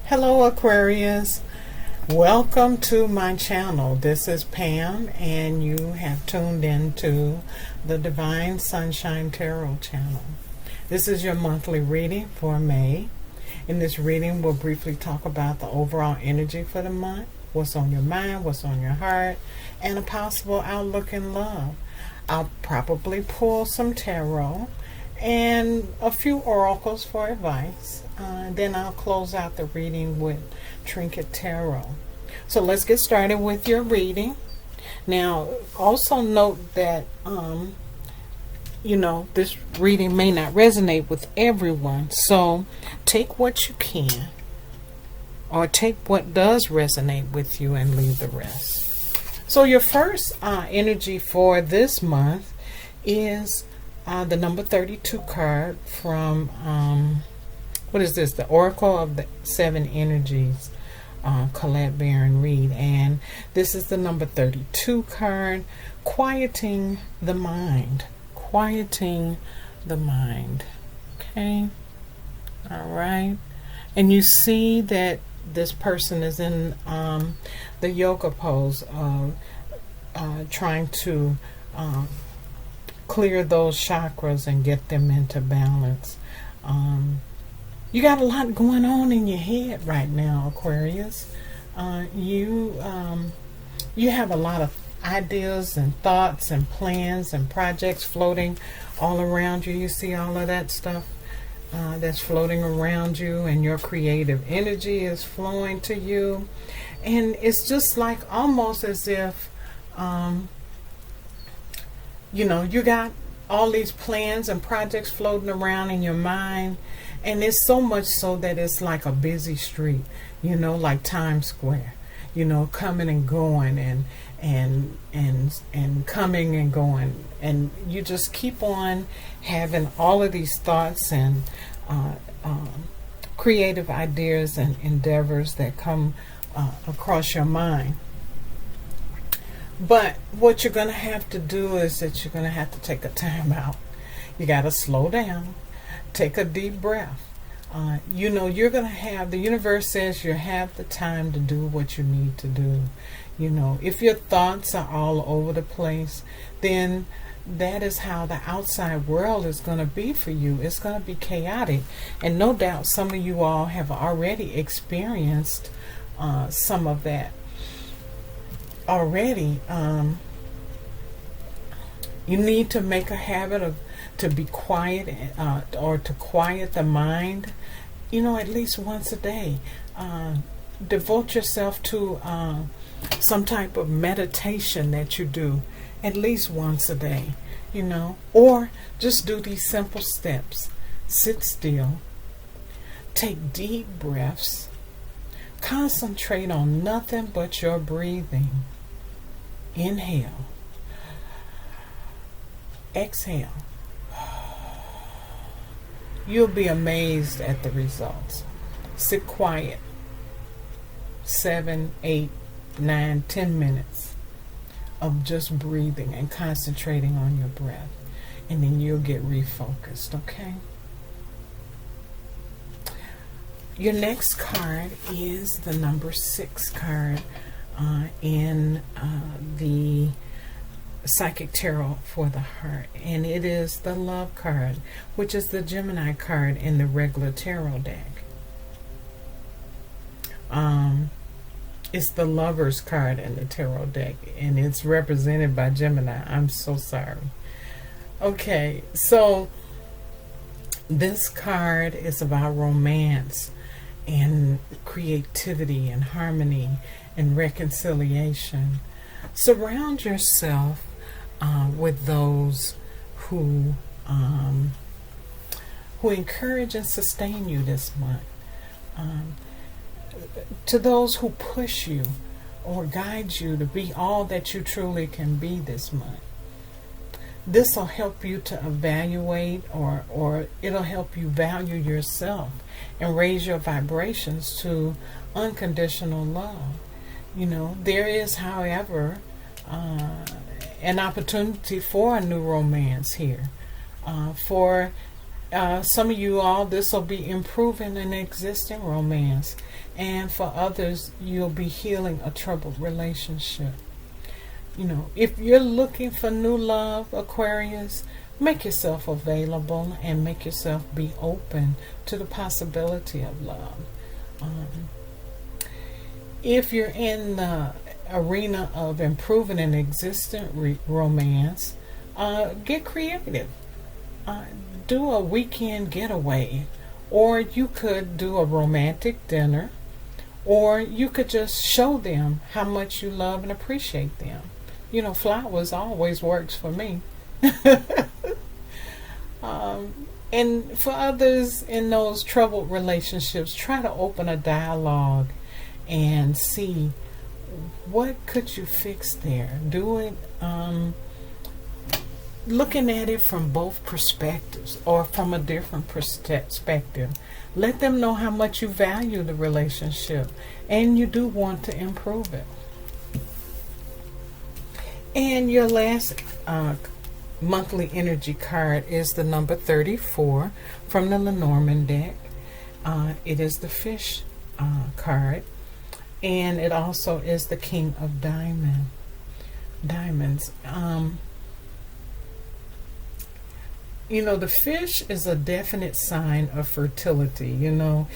Hello Aquarius, welcome to my channel. This is Pam and you have tuned into the Devine Sunshine Tarot channel. This is your monthly reading for May. In this reading we'll briefly talk about the overall energy for the month, what's on your mind, what's on your heart, and a possible outlook in love. I'll probably pull some tarot and a few oracles for advice. Then I'll close out the reading with Trinket Tarot. So let's get started with your reading. Now, also note that, this reading may not resonate with everyone. So take what you can, or take what does resonate with you and leave the rest. So your first energy for this month is the number 32 card from, what is this? The Oracle of the Seven Energies, Colette Baron Reed. And this is the number 32 card, quieting the mind. Quieting the mind. Okay. All right. And you see that this person is in the yoga pose of trying to clear those chakras and get them into balance. You got a lot going on in your head right now, Aquarius. You have a lot of ideas and thoughts and plans and projects floating all around you. You see all of that stuff that's floating around you, and your creative energy is flowing to you. And it's just like almost as if you got all these plans and projects floating around in your mind, and it's so much so that it's like a busy street, like Times Square, coming and going and coming and going, and you just keep on having all of these thoughts and creative ideas and endeavors that come across your mind. But what you're going to have to do is that you're going to have to take a time out. You got to slow down, take a deep breath. You're going to have, the universe says you have the time to do what you need to do. If your thoughts are all over the place, then that is how the outside world is going to be for you. It's going to be chaotic. And no doubt some of you all have already experienced some of that. Already, you need to make a habit to be quiet, or to quiet the mind, at least once a day. Devote yourself to some type of meditation that you do at least once a day, or just do these simple steps. Sit still, take deep breaths, concentrate on nothing but your breathing. Inhale, exhale. You'll be amazed at the results. Sit quiet 7, 8, 9, 10 minutes of just breathing and concentrating on your breath, and then you'll get refocused. Okay. Your next card is the number 6 card in the Psychic Tarot for the heart, and it is the Love card, which is the Gemini card in the regular tarot deck. It's the Lover's card in the tarot deck, and it's represented by Gemini. I'm so sorry. Okay, so this card is about romance and creativity and harmony and reconciliation. Surround yourself with those who encourage and sustain you this month. To those who push you or guide you to be all that you truly can be this month. This will help you to evaluate, or it'll help you value yourself and raise your vibrations to unconditional love. There is, however, an opportunity for a new romance here. For some of you all, this will be improving an existing romance. And for others, you'll be healing a troubled relationship. You know, if you're looking for new love, Aquarius, make yourself available and make yourself be open to the possibility of love. If you're in the arena of improving an existing romance, get creative. Do a weekend getaway, or you could do a romantic dinner, or you could just show them how much you love and appreciate them. You know, flowers always works for me. And for others in those troubled relationships, try to open a dialogue and see what could you fix there. Do it looking at it from both perspectives or from a different perspective. Let them know how much you value the relationship and you do want to improve it. And your last monthly energy card is the number 34 from the Lenormand deck. It is the fish card, and it also is the King of Diamonds. You know, the fish is a definite sign of fertility. You know,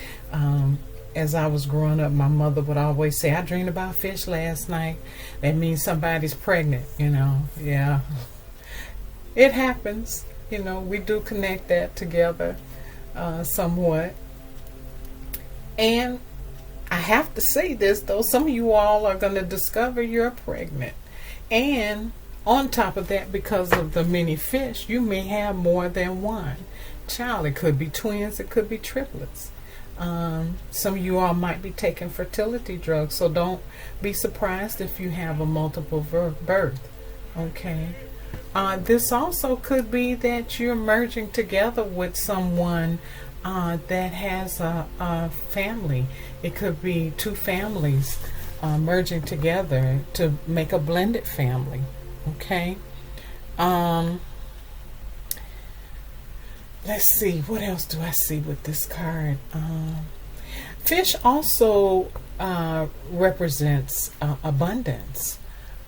as I was growing up, my mother would always say, I dreamed about fish last night. That means somebody's pregnant, you know. Yeah. It happens. You know, we do connect that together somewhat. And I have to say this, though. Some of you all are going to discover you're pregnant. And on top of that, because of the many fish, you may have more than one child. It could be twins. It could be triplets. Some of you all might be taking fertility drugs, so don't be surprised if you have a multiple birth. Okay. This also could be that you're merging together with someone that has a family. It could be two families merging together to make a blended family. Okay. Let's see, what else do I see with this card? Fish also represents abundance,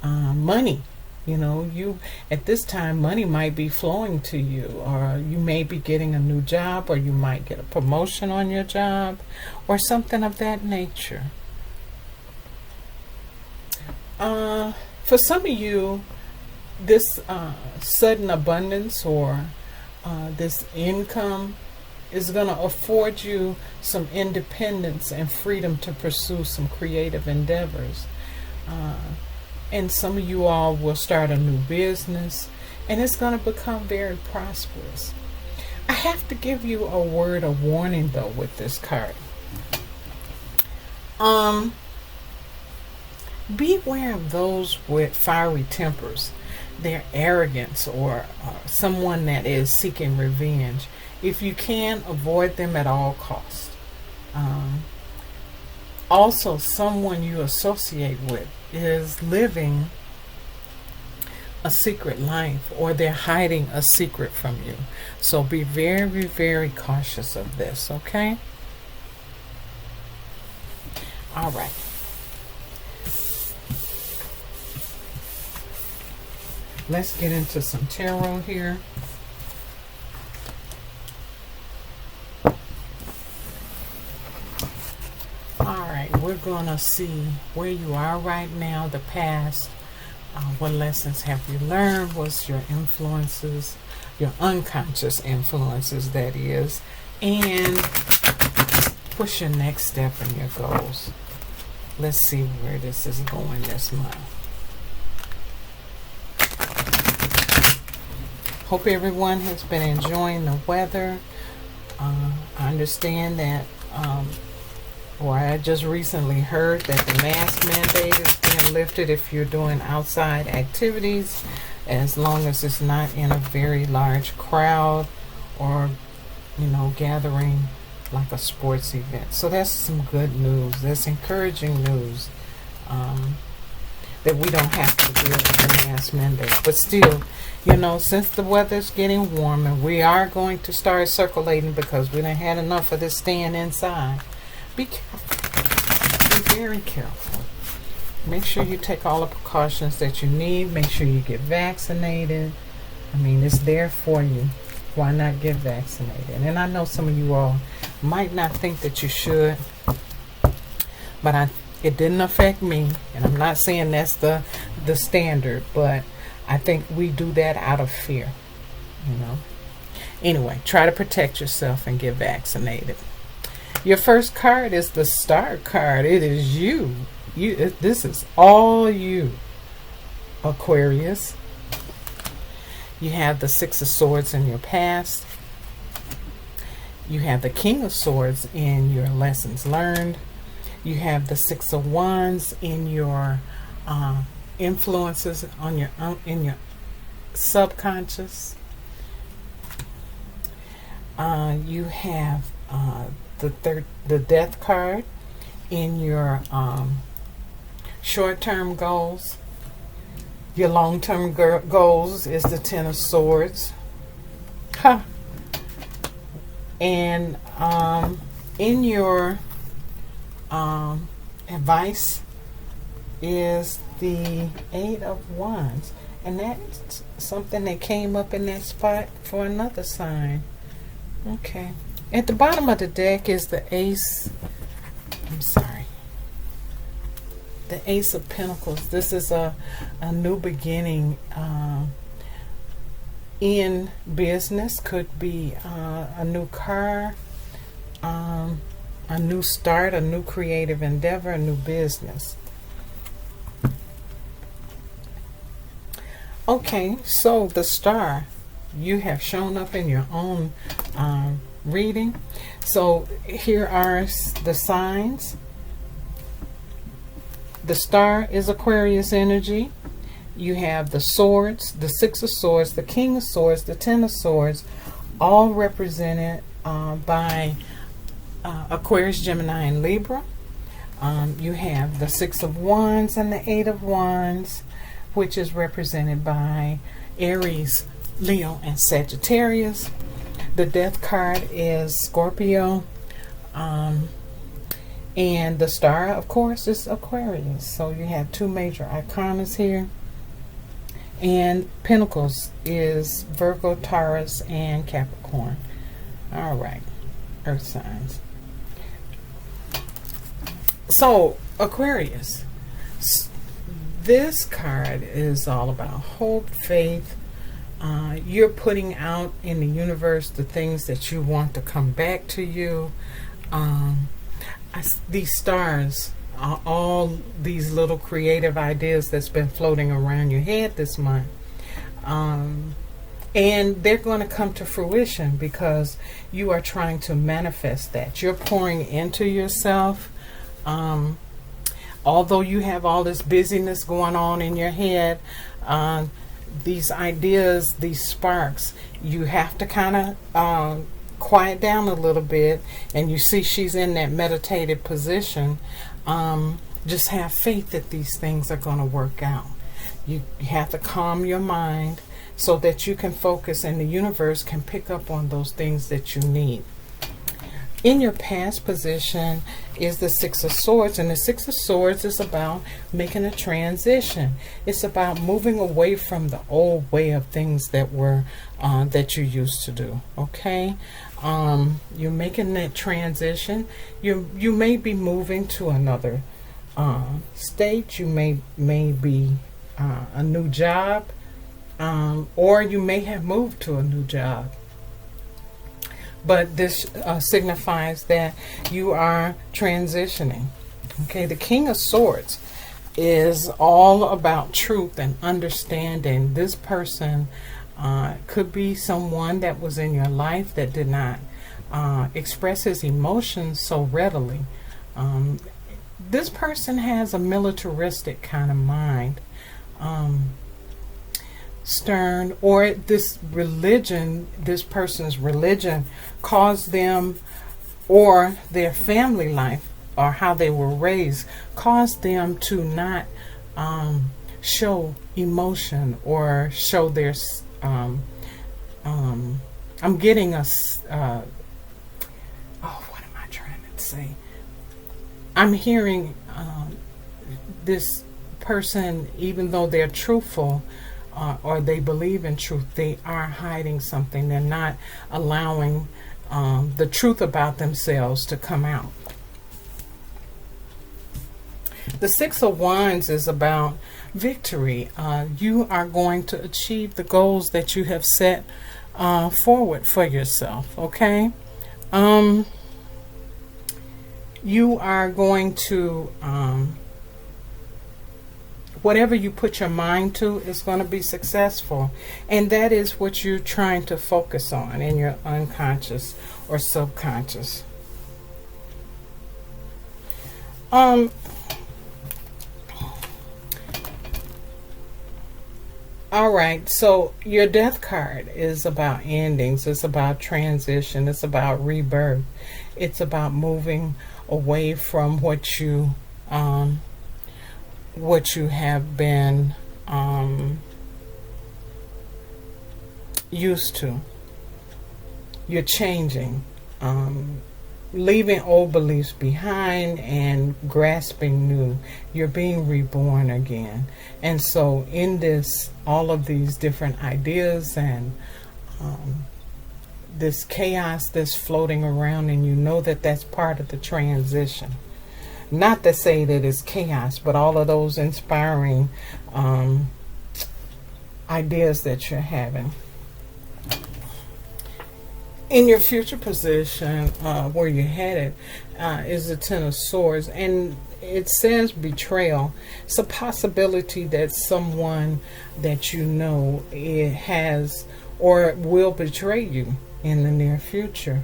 money. You know, you at this time, money might be flowing to you, or you may be getting a new job, or you might get a promotion on your job, or something of that nature. For some of you, this sudden abundance or this income is going to afford you some independence and freedom to pursue some creative endeavors. And some of you all will start a new business, and it's going to become very prosperous. I have to give you a word of warning, though, with this card. Beware of those with fiery tempers, their arrogance, or someone that is seeking revenge. If you can, avoid them at all costs. Also, someone you associate with is living a secret life, or they're hiding a secret from you. So be very, very cautious of this, okay? All right. Let's get into some tarot here. Alright, we're going to see where you are right now, the past. What lessons have you learned? What's your influences, your unconscious influences, that is. And what's your next step in your goals? Let's see where this is going this month. Hope everyone has been enjoying the weather. I understand that, or I just recently heard that the mask mandate is being lifted if you're doing outside activities, as long as it's not in a very large crowd or, you know, gathering like a sports event. So that's some good news. That's encouraging news, that we don't have to deal with the mask mandate. But still, you know, since the weather's getting warmer, we are going to start circulating because we done had enough of this staying inside. Be careful. very careful. Make sure you take all the precautions that you need. Make sure you get vaccinated. I mean, it's there for you. Why not get vaccinated? And I know some of you all might not think that you should, but it didn't affect me. And I'm not saying that's the standard, but I think we do that out of fear, you know. Anyway, try to protect yourself and get vaccinated. Your first card is the Star card. It is you. This is all you, Aquarius. You have the Six of Swords in your past. You have the King of Swords in your lessons learned. You have the Six of Wands in your influences in your subconscious. You have the Death card in your short-term goals. Your long-term goals is the Ten of Swords. Huh. And in your advice is the Eight of Wands. And that's something that came up in that spot for another sign. Okay. At the bottom of the deck is the the Ace of Pentacles. This is a new beginning in business. Could be a new car, a new start, a new creative endeavor, a new business. Okay, so the Star, you have shown up in your own reading. So here are the signs. The Star is Aquarius energy. You have the Swords, the Six of Swords, the King of Swords, the Ten of Swords, all represented by Aquarius, Gemini, and Libra. You have the Six of Wands and the Eight of Wands, which is represented by Aries, Leo, and Sagittarius. The Death card is Scorpio. And the Star, of course, is Aquarius. So you have two major iconas here. And Pentacles is Virgo, Taurus, and Capricorn. All right, Earth signs. So, Aquarius, this card is all about hope, faith. You're putting out in the universe the things that you want to come back to you. These stars are all these little creative ideas that's been floating around your head this month. And they're going to come to fruition because you are trying to manifest that. You're pouring into yourself. Although you have all this busyness going on in your head, these ideas, these sparks, you have to kind of quiet down a little bit. And you see she's in that meditative position. Just have faith that these things are going to work out. You have to calm your mind so that you can focus and the universe can pick up on those things that you need. In your past position is the Six of Swords, and the Six of Swords is about making a transition. It's about moving away from the old way of things that were that you used to do. Okay, you're making that transition. You may be moving to another state. You may be a new job, or you may have moved to a new job. But this signifies that you are transitioning. Okay, the King of Swords is all about truth and understanding. This person could be someone that was in your life that did not express his emotions so readily. This person has a militaristic kind of mind. Stern, or this person's religion caused them, or their family life, or how they were raised, caused them to not show emotion or show their I'm getting a what am I trying to say? I'm hearing this person, even though they're truthful or they believe in truth, they are hiding something. They're not allowing the truth about themselves to come out. The Six of Wands is about victory. You are going to achieve the goals that you have set forward for yourself, okay? You are going to, whatever you put your mind to is going to be successful. And that is what you're trying to focus on in your unconscious or subconscious. All right, so your death card is about endings. It's about transition. It's about rebirth. It's about moving away from what you have been used to. You're changing, leaving old beliefs behind and grasping new. You're being reborn again. And so in this, all of these different ideas and this chaos that's floating around, and you know that that's part of the transition. Not to say that it's chaos, but all of those inspiring ideas that you're having. In your future position, where you're headed, is the Ten of Swords, and it says betrayal. It's a possibility that someone that you know has or will betray you in the near future,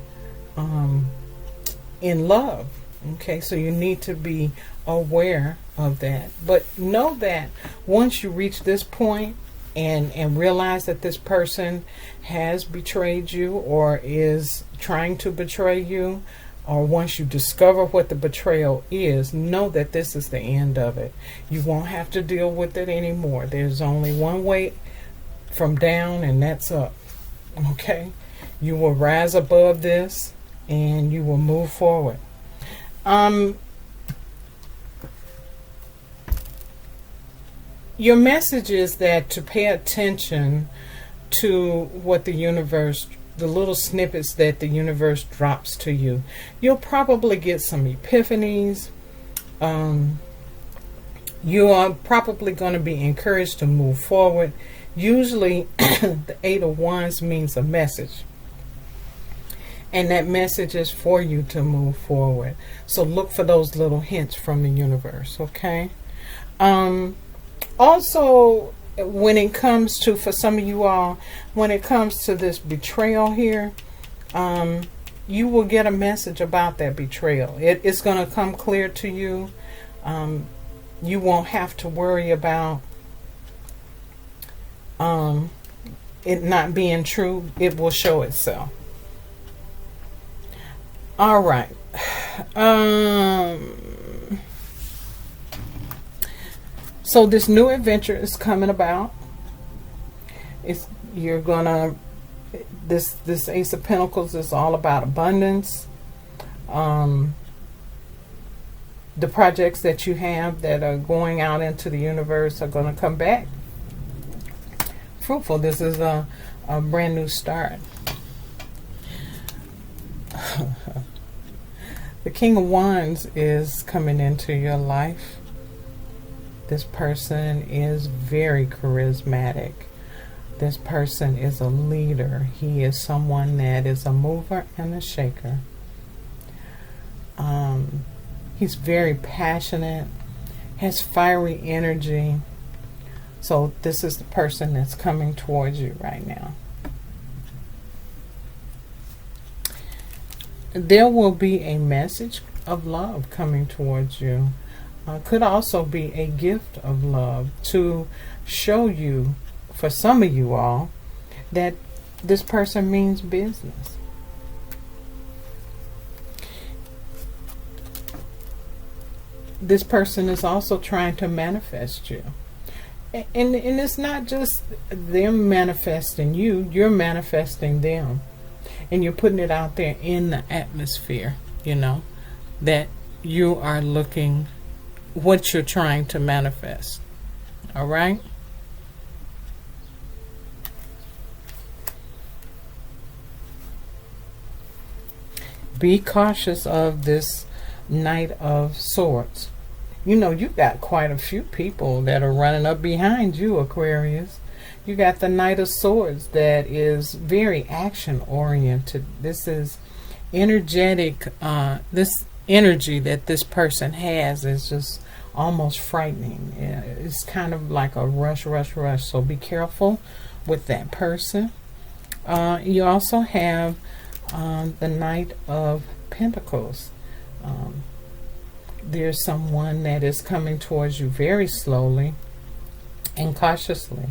in love. Okay, so you need to be aware of that. But know that once you reach this point and realize that this person has betrayed you or is trying to betray you, or once you discover what the betrayal is, know that this is the end of it. You won't have to deal with it anymore. There's only one way from down, and that's up. Okay? You will rise above this and you will move forward. Your message is that to pay attention to what the universe, the little snippets that the universe drops to you. You'll probably get some epiphanies. You are probably going to be encouraged to move forward. Usually the Eight of Wands means a message. And that message is for you to move forward. So look for those little hints from the universe, okay? Also, when it comes to, for some of you all, when it comes to this betrayal here, you will get a message about that betrayal. It's going to come clear to you. You won't have to worry about it not being true. It will show itself. All right. So this new adventure is coming about. You're gonna, this Ace of Pentacles is all about abundance. The projects that you have that are going out into the universe are going to come back fruitful. This is a brand new start. The King of Wands is coming into your life. This person is very charismatic. This person is a leader. He is someone that is a mover and a shaker. He's very passionate, has fiery energy. So this is the person that's coming towards you right now. There will be a message of love coming towards you. Could also be a gift of love to show you, for some of you all, that this person means business. This person is also trying to manifest you. And it's not just them manifesting you, you're manifesting them. And you're putting it out there in the atmosphere, you know, that you are looking, what you're trying to manifest. All right? Be cautious of this Knight of Swords. You know, you got quite a few people that are running up behind you, Aquarius. You got the Knight of Swords that is very action oriented. This is energetic. This energy that this person has is just almost frightening. It's kind of like a rush. So be careful with that person. You also have the Knight of Pentacles. There's someone that is coming towards you very slowly and cautiously,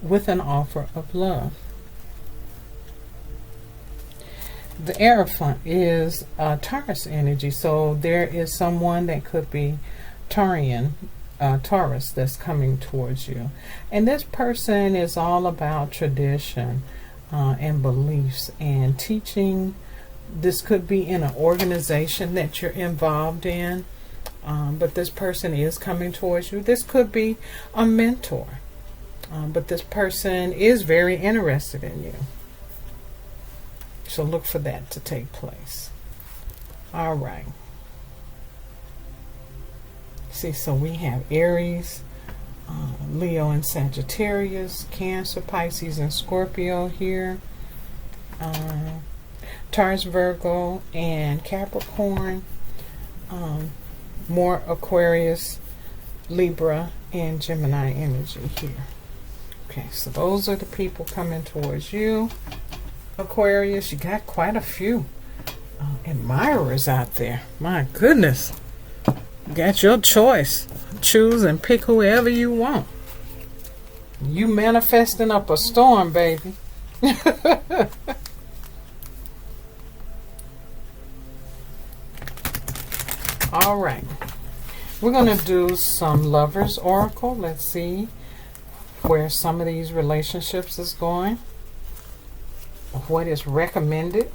with an offer of love. The Hierophant is Taurus energy, so there is someone that could be Taurus that's coming towards you. And this person is all about tradition and beliefs and teaching. This could be in an organization that you're involved in, but this person is coming towards you. This could be a mentor, but this person is very interested in you. So look for that to take place. All right. See, so we have Aries, Leo and Sagittarius, Cancer, Pisces, and Scorpio here. Taurus, Virgo, and Capricorn. More Aquarius, Libra, and Gemini energy here. Okay, so those are the people coming towards you, Aquarius. You got quite a few admirers out there. My goodness. You got your choice. Choose and pick whoever you want. You manifesting up a storm, baby. All right. We're going to do some Lovers Oracle. Let's see where some of these relationships is going. What is recommended.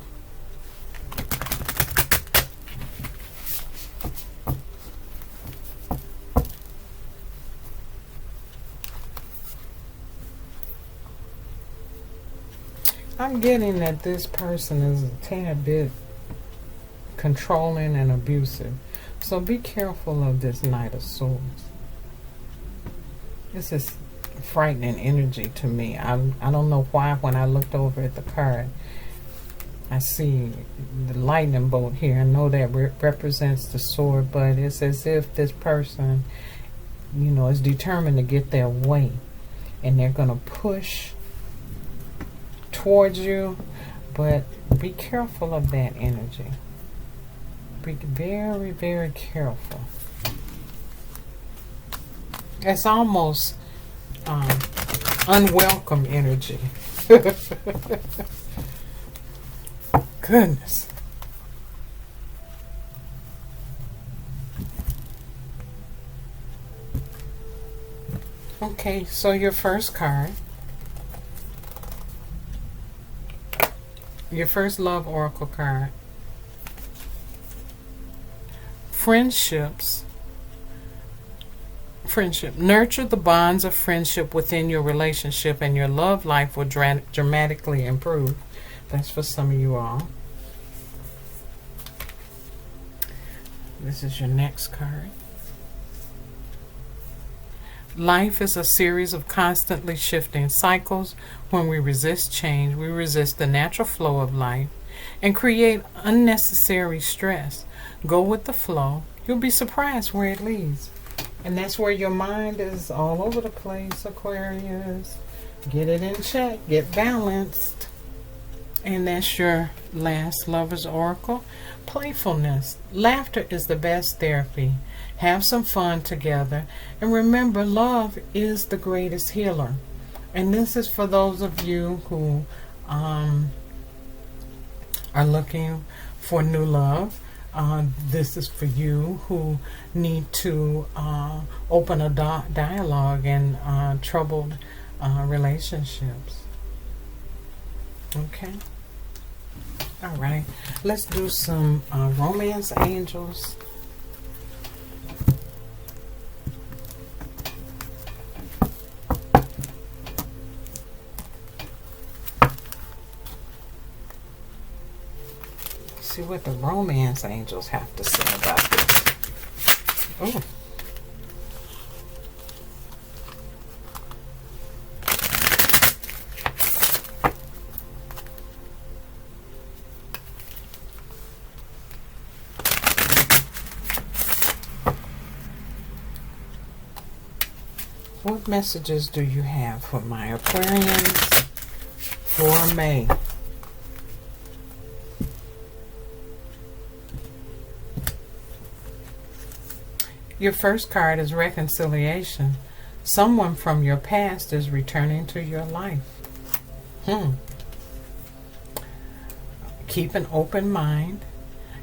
I'm getting that this person is a tad bit controlling and abusive. So be careful of this Knight of Swords. This is frightening energy to me. I don't know why when I looked over at the card, I see the lightning bolt here. I know that represents the sword, but it's as if this person, you know, is determined to get their way. And they're going to push towards you, but be careful of that energy. Be very, very careful. It's almost unwelcome energy. Goodness. Okay, so your first card. Your first love oracle card. Friendships. Friendship. Nurture the bonds of friendship within your relationship and your love life will dramatically improve. That's for some of you all. This is your next card. Life is a series of constantly shifting cycles. When we resist change, we resist the natural flow of life and create unnecessary stress. Go with the flow. You'll be surprised where it leads. And that's where your mind is all over the place, Aquarius. Get it in check. Get balanced. And that's your last Lover's Oracle. Playfulness. Laughter is the best therapy. Have some fun together. And remember, love is the greatest healer. And this is for those of you who are looking for new love. This is for you who need to open a dialogue in troubled relationships. Okay. All right, let's do some romance angels. See what the romance angels have to say about this. Oh. What messages do you have for my Aquarians for May? Your first card is reconciliation. Someone from your past is returning to your life. Keep an open mind.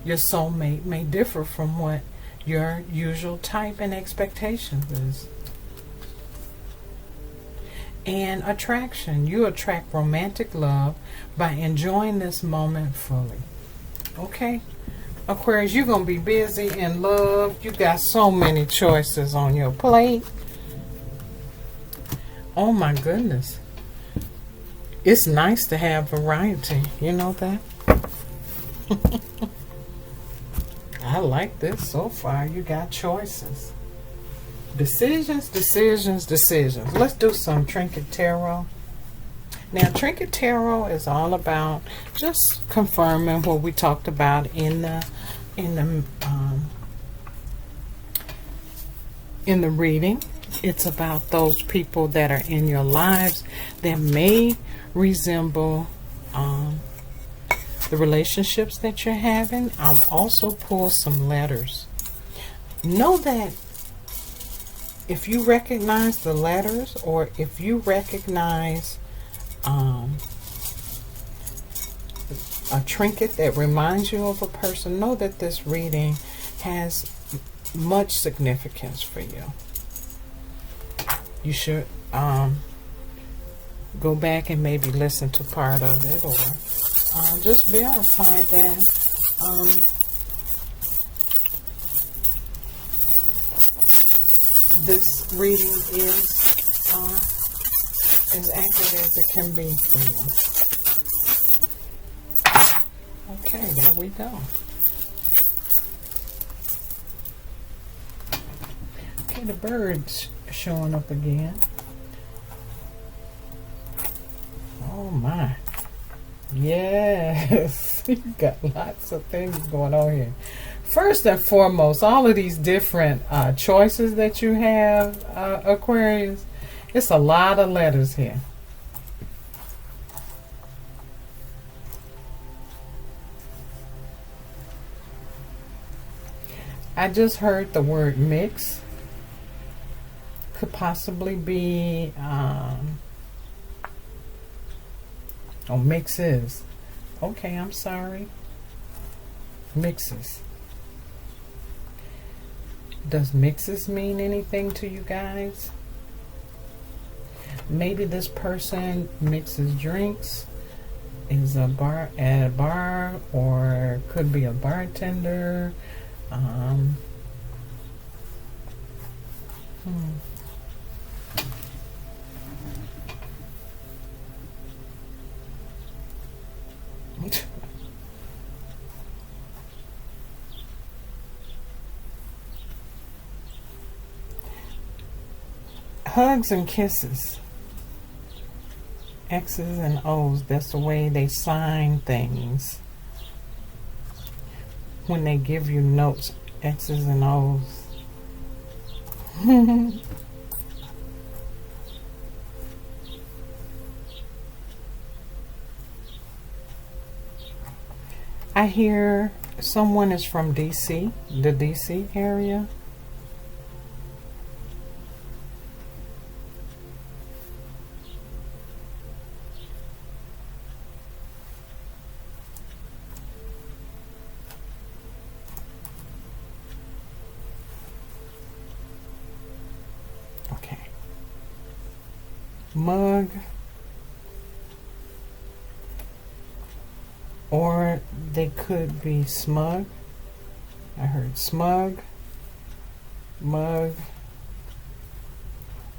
Your soulmate may differ from what your usual type and expectations is. And attraction. You attract romantic love by enjoying this moment fully. Okay? Aquarius, you're going to be busy in love. You got so many choices on your plate. Oh my goodness. It's nice to have variety. You know that? I like this so far. You got choices. Decisions, decisions, decisions. Let's do some Trinket Tarot. Now, Trinket Tarot is all about just confirming what we talked about in the reading. It's about those people that are in your lives that may resemble the relationships that you're having. I'll also pull some letters. Know that if you recognize the letters, or if you recognize a trinket that reminds you of a person, know that this reading has much significance for you. You should go back and maybe listen to part of it, or just verify that this reading is as accurate as it can be for you. Okay, there we go. Okay, the bird's showing up again. Oh my. Yes. You got lots of things going on here. First and foremost, all of these different choices that you have, Aquarius, it's a lot of letters here. I just heard the word mix. Could possibly be, mixes. Okay, I'm sorry. Mixes. Does mixes mean anything to you guys? Maybe this person mixes drinks, is at a bar, or could be a bartender. Hugs and kisses. X's and O's. That's the way they sign things. When they give you notes, X's and O's. I hear someone is from DC, the DC area. Okay. Mug. Or they could be smug. I heard smug, mug,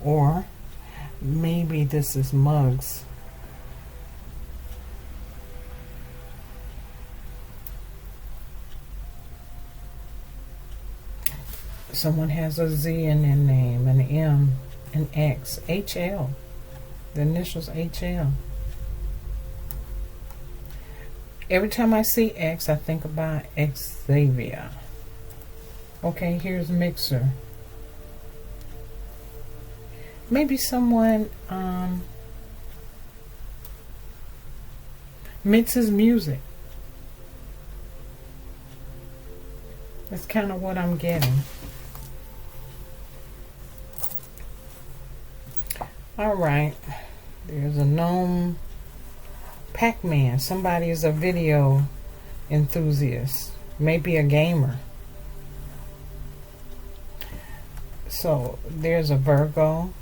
or maybe this is mugs. Someone has a Z in their name, an M, an X, HL. The initials HL. Every time I see X, I think about Xavier. Okay, here's Mixer. Maybe someone mixes music. That's kind of what I'm getting. All right. There's a gnome. Pac-Man. Somebody is a video enthusiast. Maybe a gamer. So there's a Virgo.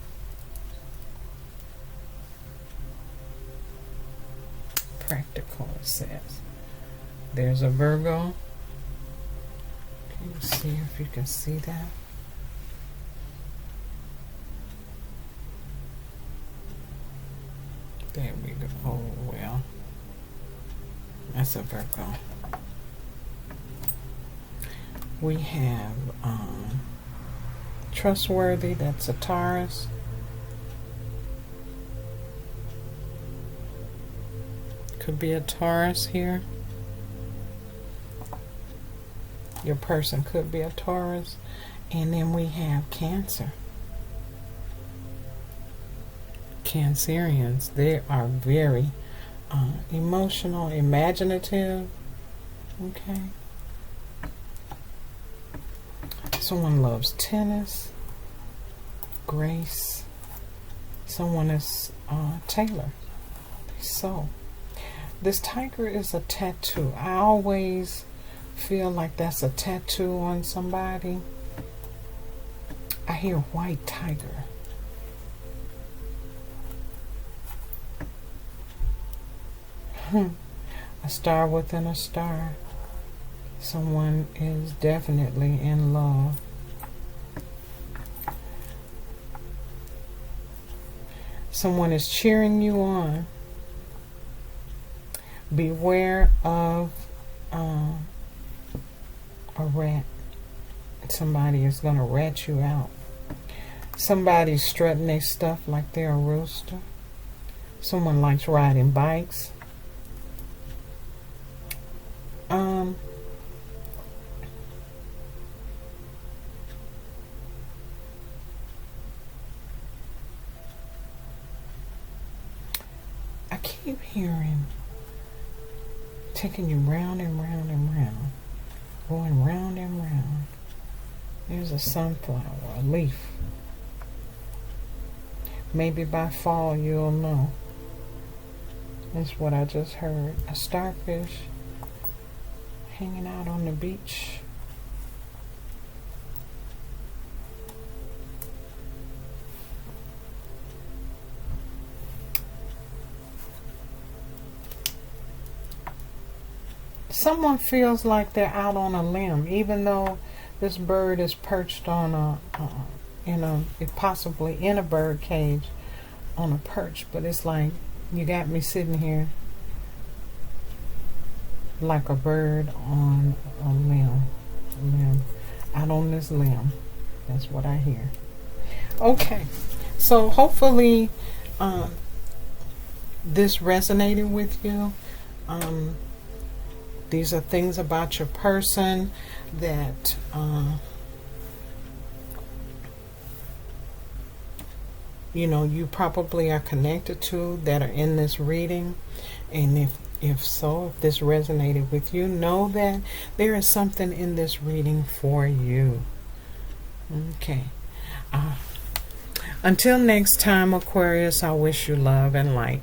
Practical, it says. There's a Virgo. Can you see if you can see that? There we go. Oh, well. That's a Virgo. We have Trustworthy. That's a Taurus. Could be a Taurus here. Your person could be a Taurus. And then we have Cancer. Cancerians, they are very emotional, imaginative. Okay. Someone loves tennis. Grace. Someone is Taylor. So, this tiger is a tattoo. I always feel like that's a tattoo on somebody. I hear white tiger. A star within a star. Someone is definitely in love. Someone is cheering you on. Beware of a rat. Somebody is going to rat you out. Somebody's strutting their stuff like they're a rooster. Someone likes riding bikes. I keep hearing taking you round and round and round, going round and round. There's a sunflower, a leaf. Maybe by fall you'll know. That's what I just heard. A starfish hanging out on the beach. Someone feels like they're out on a limb, even though this bird is perched on possibly in a bird cage on a perch, but it's like you got me sitting here like a bird on a limb, out on this limb. That's what I hear. Okay, so hopefully this resonated with you. These are things about your person that you probably are connected to, that are in this reading. And if so, if this resonated with you, know that there is something in this reading for you. Okay. Until next time, Aquarius, I wish you love and light.